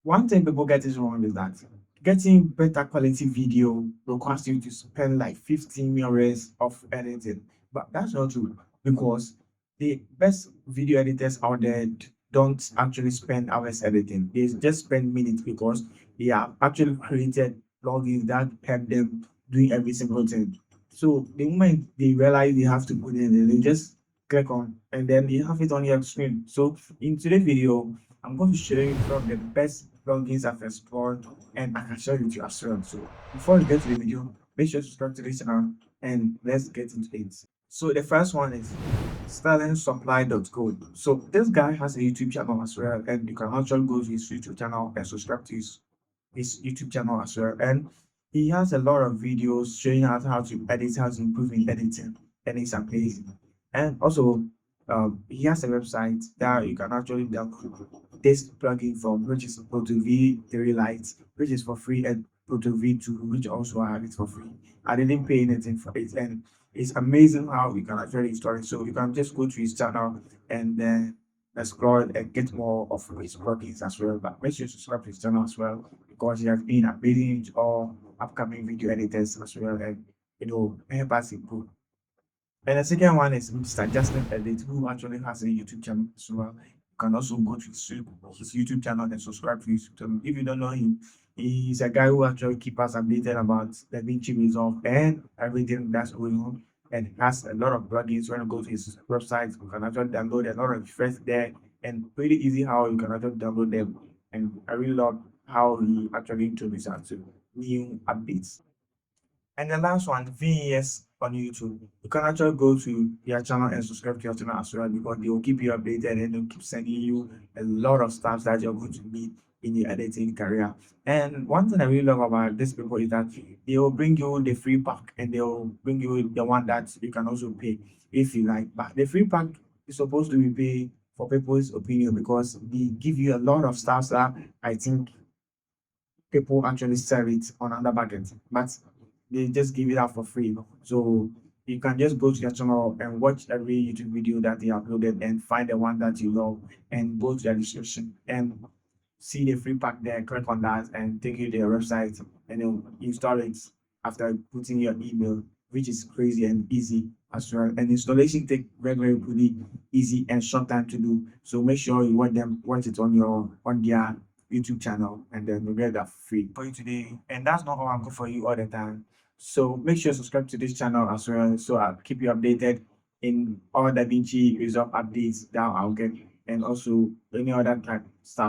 One thing people get is wrong is that getting better quality video requires you to spend like 15 hours of editing. But that's not true because the best video editors out there don't actually spend hours editing. They just spend minutes because they have actually created plugins that help them doing every single thing. So the moment they realize they have to put it in, they just click on and then they have it on your screen. So in today's video, I'm going to show you some of the best plugins I've explored and I can share with you as well. So before we get to the video, make sure to subscribe to this channel and let's get into it. So the first one is sterlingsupply.co. So this guy has a YouTube channel as well, and you can actually go to his YouTube channel and subscribe to his YouTube channel as well. And he has a lot of videos showing how to edit, how to improve in editing, and it's amazing. And also, he has a website that you can actually download this plugin from, which is Proto V3 Lite, which is for free, and Proto V2, which also I have it for free. I didn't pay anything for it, and it's amazing how you can actually install it. So you can just go to his channel and then explore and get more of his plugins as well. But make sure to subscribe to his channel as well because he has been updating all upcoming video editors as well, and help us improve. And the second one is Mr. Justin Edit, who actually has a YouTube channel as well. You can also go to his YouTube channel and subscribe to his YouTube channel. If you don't know him, he's a guy who actually keeps us updated about DaVinci Resolve and everything that's going on. And he has a lot of plugins. When you go to his website, you can actually download a lot of effects there and pretty easy how you can actually download them. And I really love how he actually introduces us to new updates. And the last one, VES on YouTube. You can actually go to their channel and subscribe to your channel as well because they will keep you updated and they'll keep sending you a lot of stuff that you're going to need in your editing career. And one thing I really love about these people is that they will bring you the free pack and they will bring you the one that you can also pay if you like. But the free pack is supposed to be paid for people's opinion because they give you a lot of stuff that I think people actually sell it on under bucket, but they just give it out for free. So you can just go to their channel and watch every YouTube video that they uploaded and find the one that you love and go to their description and see the free pack there, click on that and take you to their website and then install it after putting your email, which is crazy and easy as well. And installation take very pretty easy and short time to do. So make sure you watch it on their YouTube channel and then you get that free for you today. And that's not all I'm good for you all the time. So make sure you subscribe to this channel as well so I'll keep you updated in all DaVinci Resolve updates that I'll get and also any other type stuff.